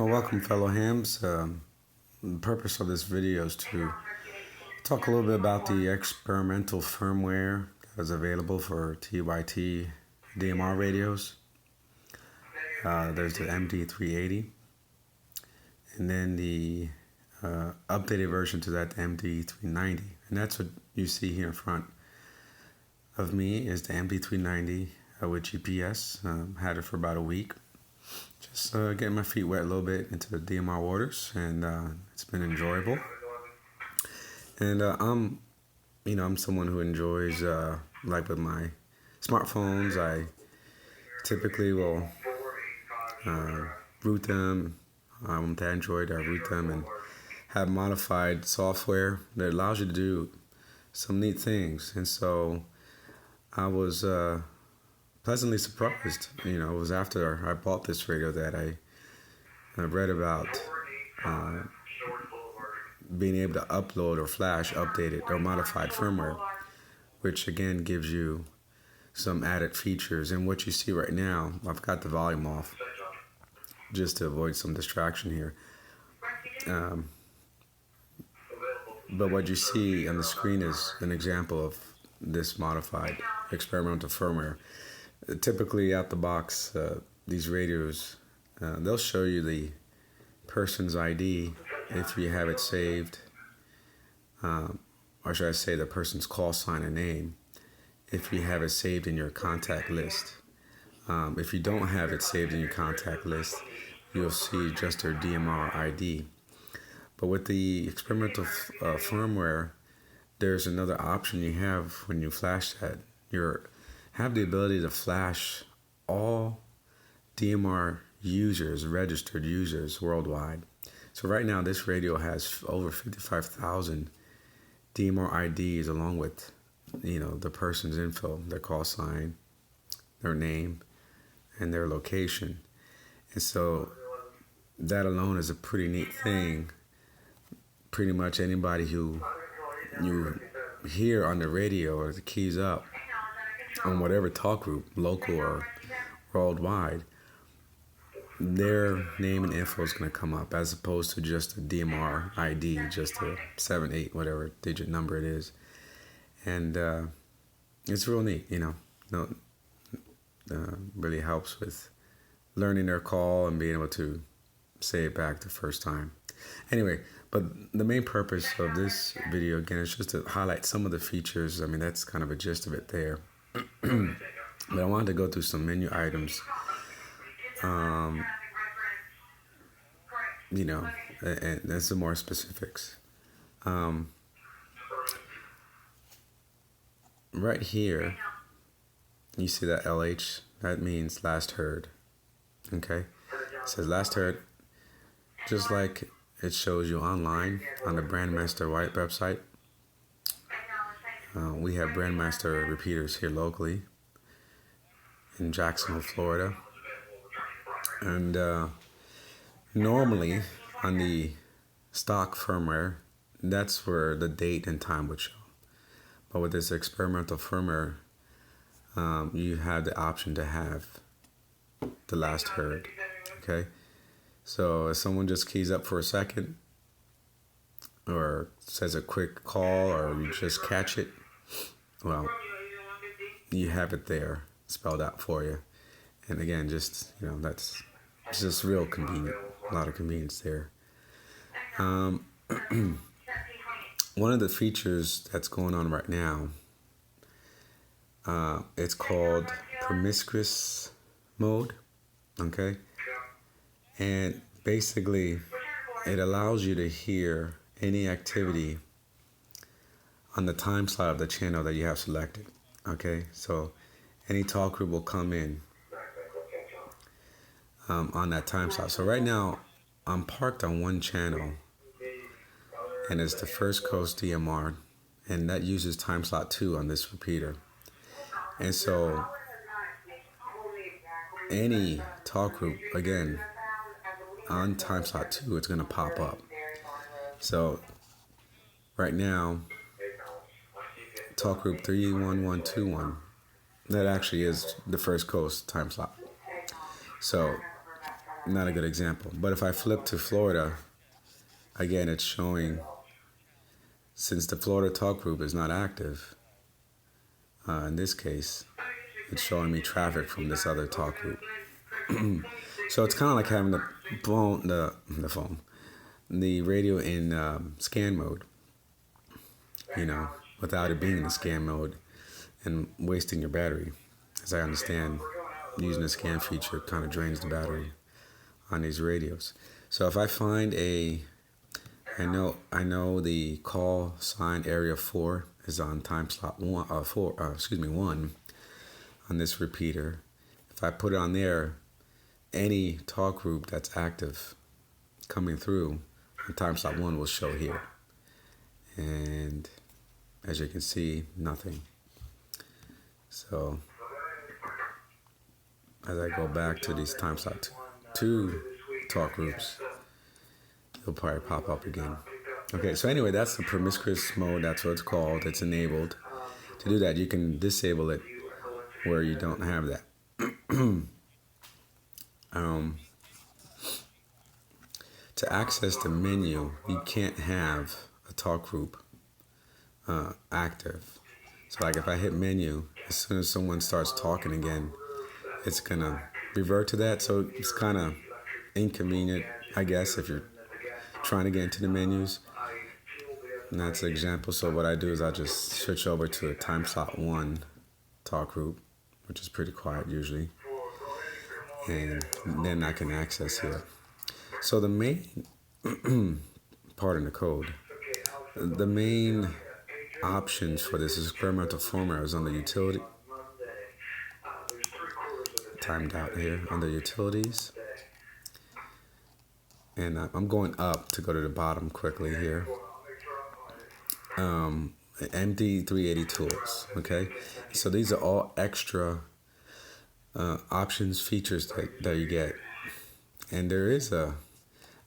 Well, welcome, fellow hams. The purpose of this video is to talk a little bit about the experimental firmware that is available for TYT DMR radios. There's the MD-380, and then the updated version to that, the MD-390. And that's what you see here in front of me is the MD-390 with GPS. Had it for about a week. Just getting my feet wet a little bit into the DMR waters, and it's been enjoyable. And I'm someone who enjoys, like with my smartphones, I typically will root them to Android. I root them and have modified software that allows you to do some neat things. And so I was pleasantly surprised. It was after I bought this radio that I read about being able to upload or flash updated or modified firmware, which again gives you some added features. And what you see right now, I've got the volume off just to avoid some distraction here. But what you see on the screen is an example of this modified experimental firmware. Typically out the box, these radios, they'll show you the person's ID if you have it saved, or should I say the person's call sign and name, if you have it saved in your contact list. If you don't have it saved in your contact list, you'll see just their DMR ID. But with the experimental firmware, there's another option you have when you flash that. You have the ability to flash all DMR users, registered users worldwide. So right now, this radio has over 55,000 DMR IDs, along with, the person's info, their call sign, their name, and their location. And so that alone is a pretty neat thing. Pretty much anybody who you hear on the radio or the keys up on whatever talk group, local or worldwide, their name and info is going to come up, as opposed to just a DMR ID, just a 7, 8, whatever digit number it is. And it's real neat, really helps with learning their call and being able to say it back the first time. Anyway, but the main purpose of this video, again, is just to highlight some of the features. I mean, that's kind of a gist of it there. But I wanted to go through some menu items, and some more specifics. Right here, you see that LH, that means last heard. Okay? It says last heard, just like it shows you online on the Brandmaster White website. We have Brandmaster repeaters here locally in Jacksonville, Florida. And normally on the stock firmware, that's where the date and time would show. But with this experimental firmware, you have the option to have the last heard. Okay? So if someone just keys up for a second, or says a quick call, or you just catch it, well, you have it there spelled out for you. And again, just, that's just real convenient. A lot of convenience there. One of the features that's going on right now, it's called Mistress Mode. Okay? And basically, it allows you to hear any activity on the time slot of the channel that you have selected. Okay, so any talk group will come in on that time slot. So right now, I'm parked on one channel, and it's the First Coast DMR, and that uses time slot 2 on this repeater. And so any talk group, again, on time slot 2, it's going to pop up. So right now, talk group 31121, that actually is the First Coast time slot. So not a good example. But if I flip to Florida, again, it's showing, since the Florida talk group is not active, in this case, it's showing me traffic from this other talk group. So it's kind of like having the radio in scan mode, without it being in the scan mode and wasting your battery. As I understand, using the scan feature kind of drains the battery on these radios. So if I find I know the call sign area 4 is on time slot 1 on this repeater. If I put it on there, any talk group that's active coming through on time slot 1 will show here. And as you can see, nothing. So as I go back to these time slot 2 talk groups, it'll probably pop up again. Okay, so anyway, that's the Mistress Mode. That's what it's called. It's enabled. To do that, you can disable it where you don't have that. To access the menu, you can't have a talk group active. So like if I hit menu, as soon as someone starts talking again, it's gonna revert to that. So it's kind of inconvenient, I guess, if you're trying to get into the menus. And that's an example. So what I do is I just switch over to a time slot 1 talk group, which is pretty quiet usually, and then I can access here. So the main, pardon the code, the main options for this experimental firmware is on the utility, timed out here, on the utilities. And I'm going up to go to the bottom quickly here. MD-380 tools, okay? So these are all extra options, features that you get. And there is I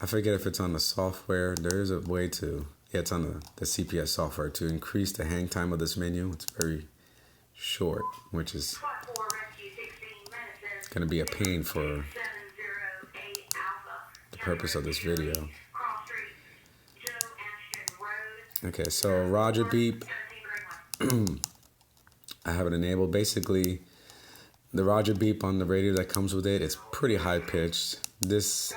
forget if it's on the software, there is a way to, it's on the CPS software to increase the hang time of this menu. It's very short, which is going to be a pain for the purpose of this video. Okay, so Roger beep, I have it enabled. Basically, the Roger beep on the radio that comes with it, it's pretty high pitched. This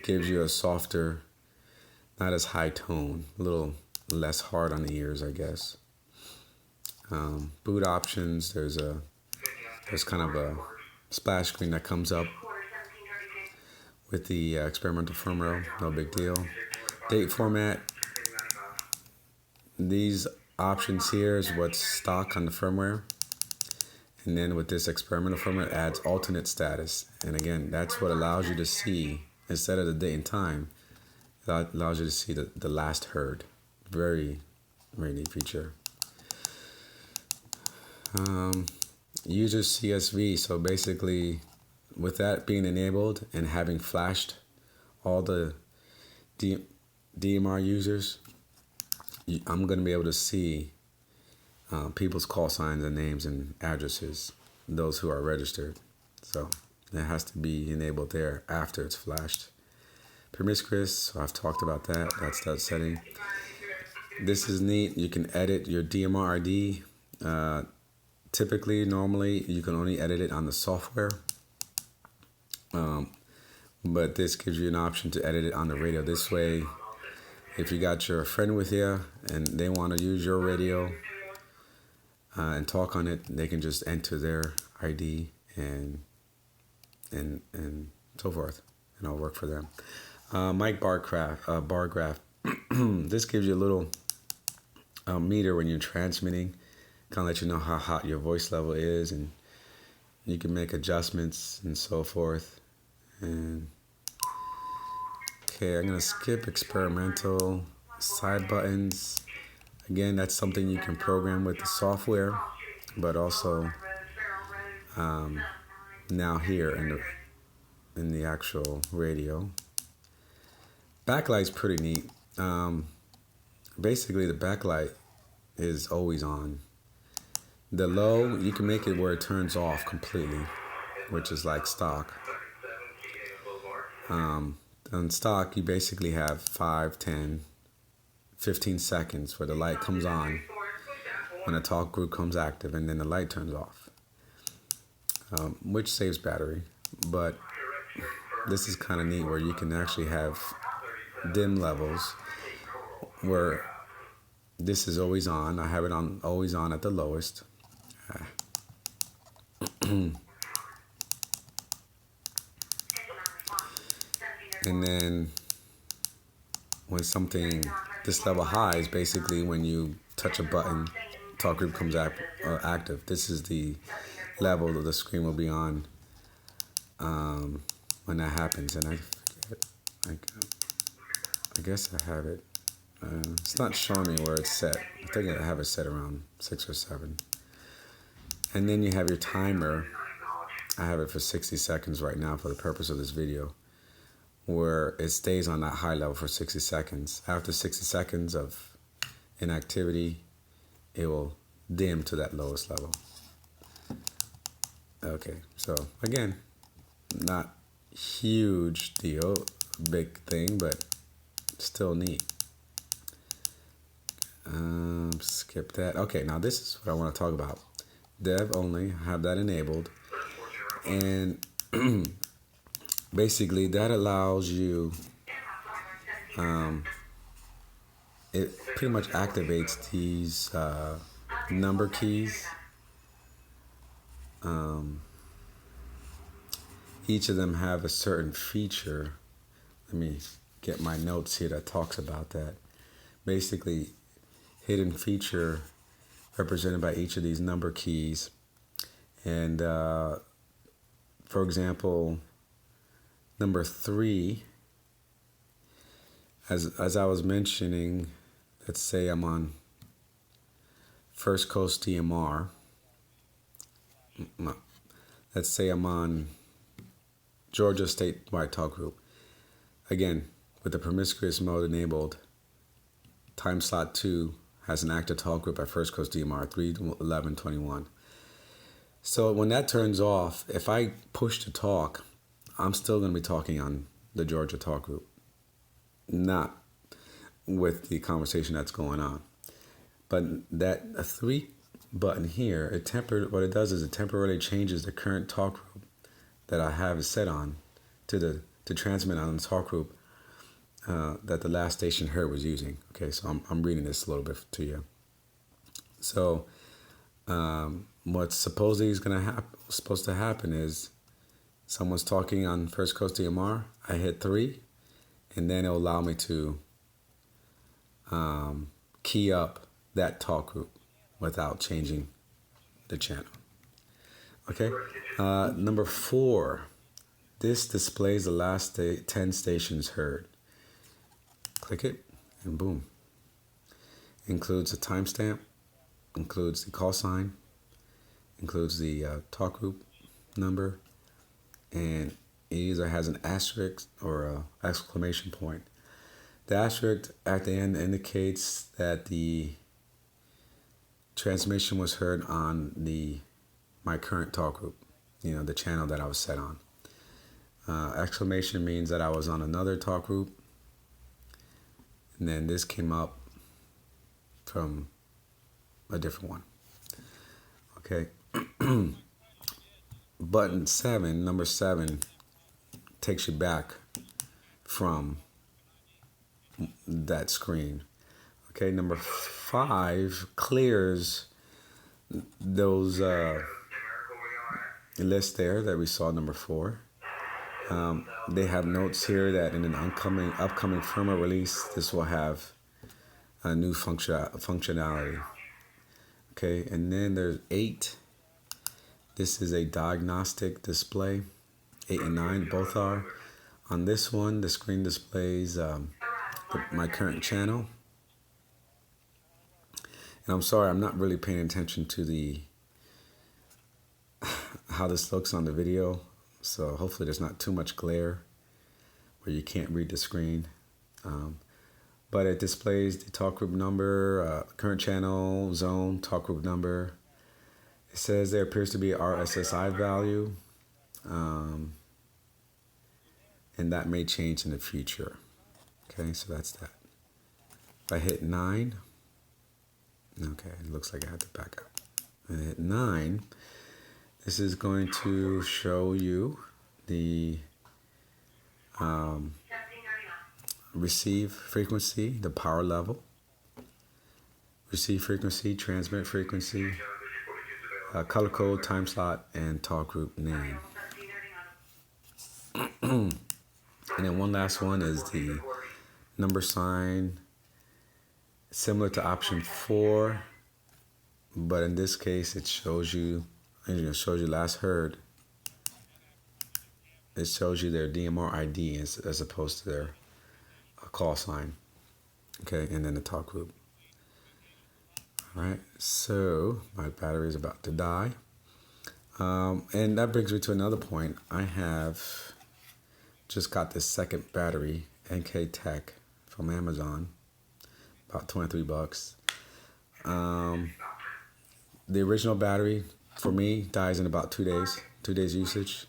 gives you a softer, not as high tone, a little less hard on the ears, I guess. Boot options, there's kind of a splash screen that comes up with the experimental firmware, no big deal. Date format, these options here is what's stock on the firmware. And then with this experimental firmware, it adds alternate status. And again, that's what allows you to see, instead of the date and time, that allows you to see the last heard. Very, very neat feature. User CSV, so basically with that being enabled and having flashed all the DMR users, I'm going to be able to see people's call signs and names and addresses, those who are registered. So it has to be enabled there after it's flashed. Promiscuous, so I've talked about that. That's that setting. This is neat. You can edit your DMR ID. Typically, normally, you can only edit it on the software. But this gives you an option to edit it on the radio. This way, if you got your friend with you and they want to use your radio and talk on it, they can just enter their ID and so forth, and it'll work for them. Mic bar graph. This gives you a little meter when you're transmitting, kind of let you know how hot your voice level is, and you can make adjustments and so forth. And okay, I'm gonna skip experimental side buttons. Again, that's something you can program with the software, but also now here in the actual radio. Backlight's pretty neat. Basically, the backlight is always on. The low, you can make it where it turns off completely, which is like stock. On stock, you basically have 5, 10, 15 seconds where the light comes on when a talk group comes active, and then the light turns off, which saves battery. But this is kind of neat where you can actually have dim levels where this is always on. I have it on always on at the lowest. And then when something this level high is basically when you touch a button, talk group comes active. This is the level that the screen will be on when that happens. And I forget, I guess I have it. It's not showing me where it's set. I think I have it set around 6 or 7. And then you have your timer. I have it for 60 seconds right now for the purpose of this video, where it stays on that high level for 60 seconds. After 60 seconds of inactivity, it will dim to that lowest level. Okay, so again, not huge deal, big thing, but still neat. Skip that. Okay, now this is what I want to talk about. Dev only, have that enabled. And basically that allows you, it pretty much activates these number keys. Each of them have a certain feature. Let me get my notes here that talks about that. Basically, hidden feature represented by each of these number keys. And for example, number 3, as I was mentioning, let's say I'm on First Coast DMR. No, let's say I'm on Georgia statewide talk group. Again, with the promiscuous mode enabled, time slot 2 has an active talk group at First Coast DMR 31121. So when that turns off, if I push to talk, I'm still going to be talking on the Georgia talk group, not with the conversation that's going on. But that a 3 button here, what it does is it temporarily changes the current talk group that I have set on to transmit on the talk group that the last station heard was using. Okay, so I'm reading this a little bit to you. So what's supposedly is supposed to happen is someone's talking on First Coast DMR. I hit 3, and then it'll allow me to key up that talk group without changing the channel. Okay, number 4. This displays the last 10 stations heard. Click it, and boom. Includes a timestamp, includes the call sign, includes the talk group number, and it either has an asterisk or an exclamation point. The asterisk at the end indicates that the transmission was heard on my current talk group, the channel that I was set on. Exclamation means that I was on another talk group, and then this came up from a different one. Okay. Button 7, number 7, takes you back from that screen. Okay, number 5 clears those lists there that we saw. Number 4. They have notes here that in an upcoming firmware release, this will have a new functionality. Okay, and then there's 8. This is a diagnostic display. 8 and 9 both are. On this one, the screen displays my current channel. And I'm sorry, I'm not really paying attention to how this looks on the video. So hopefully there's not too much glare where you can't read the screen. But it displays the talk group number, current channel, zone, talk group number. It says there appears to be an RSSI value. and that may change in the future. Okay, so that's that. If I hit 9, okay, it looks like I have to back up. And hit 9, this is going to show you the receive frequency, the power level, receive frequency, transmit frequency, color code, time slot, and talk group name. And then one last one is the number sign, similar to option 4, but in this case it shows you, last heard, it shows you their DMR ID as opposed to their call sign. Okay, and then the talk group. All right, so my battery is about to die. And that brings me to another point. I have just got this second battery, NK Tech, from Amazon, about 23 bucks. The original battery for me dies in about 2 days, 2 days usage.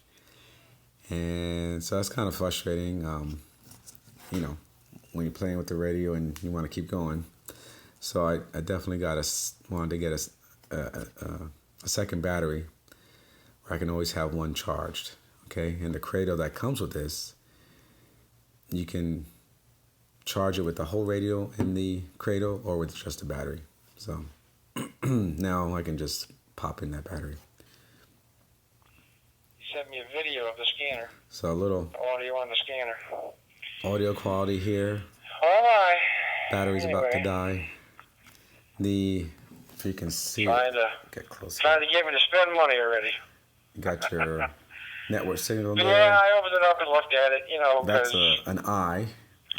And so that's kind of frustrating, you know, when you're playing with the radio and you want to keep going. So I definitely wanted to get a second battery where I can always have one charged. Okay, and the cradle that comes with this, you can charge it with the whole radio in the cradle or with just the battery. So now I can just pop in that battery. You sent me a video of the scanner. So a little audio on the scanner. Audio quality here. Oh my. Battery's about to die. If you can see trying to get closer. Trying to get me to spend money already. You got your network signal there. Yeah, I opened it up and looked at it, you know. That's an eye.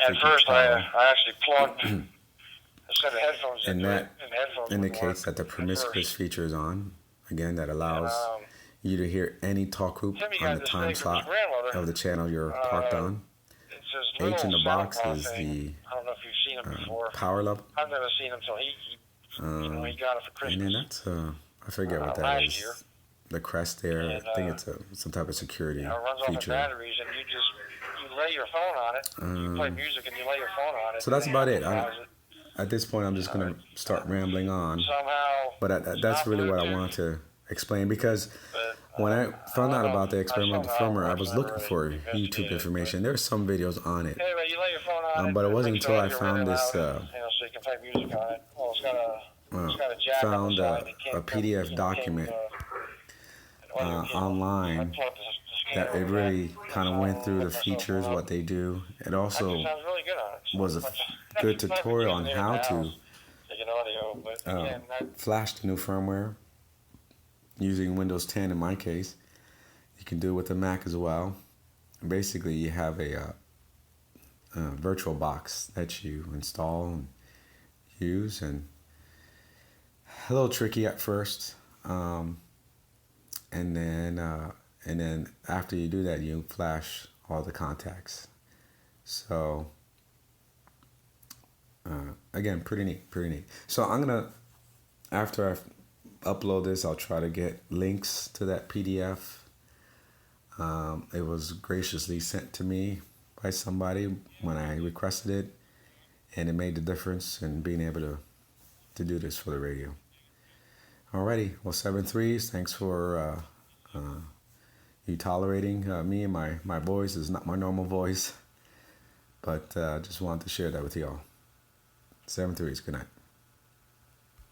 At first, I actually plugged a set of headphones and into that it, and the headphones indicates that the promiscuous feature is on. Again, that allows you to hear any talk group on the time slot of the channel you're parked on. H in the box is the I don't know if you've seen him before. Power level. I've never seen him until he got it for Christmas. And then that's I forget what that is. Year. The crest there. And, I think it's some type of security it runs feature. Off of batteries, and you lay your phone on it. You play music and you lay your phone on it. So that's about it. At this point, I'm just gonna start rambling on. Somehow. But that's really what I wanted to explain, because when I found out about the experimental firmware, I was looking for YouTube information. There's some videos on it, but it wasn't until I found this found a PDF document online that it really kind of went through the features, what they do. It also was a good tutorial on how to flash the new firmware using Windows 10 in my case. You can do it with the Mac as well. Basically, you have a virtual box that you install and use, and a little tricky at first, and then after you do that, you flash all the contacts. So again, pretty neat. So I'm gonna, after I upload this, I'll try to get links to that PDF. It was graciously sent to me by somebody when I requested it, and it made the difference in being able to do this for the radio. Alrighty, well, 7-3s, thanks for you tolerating me and my voice. Is not my normal voice, but just wanted to share that with y'all. 7-3s, good night.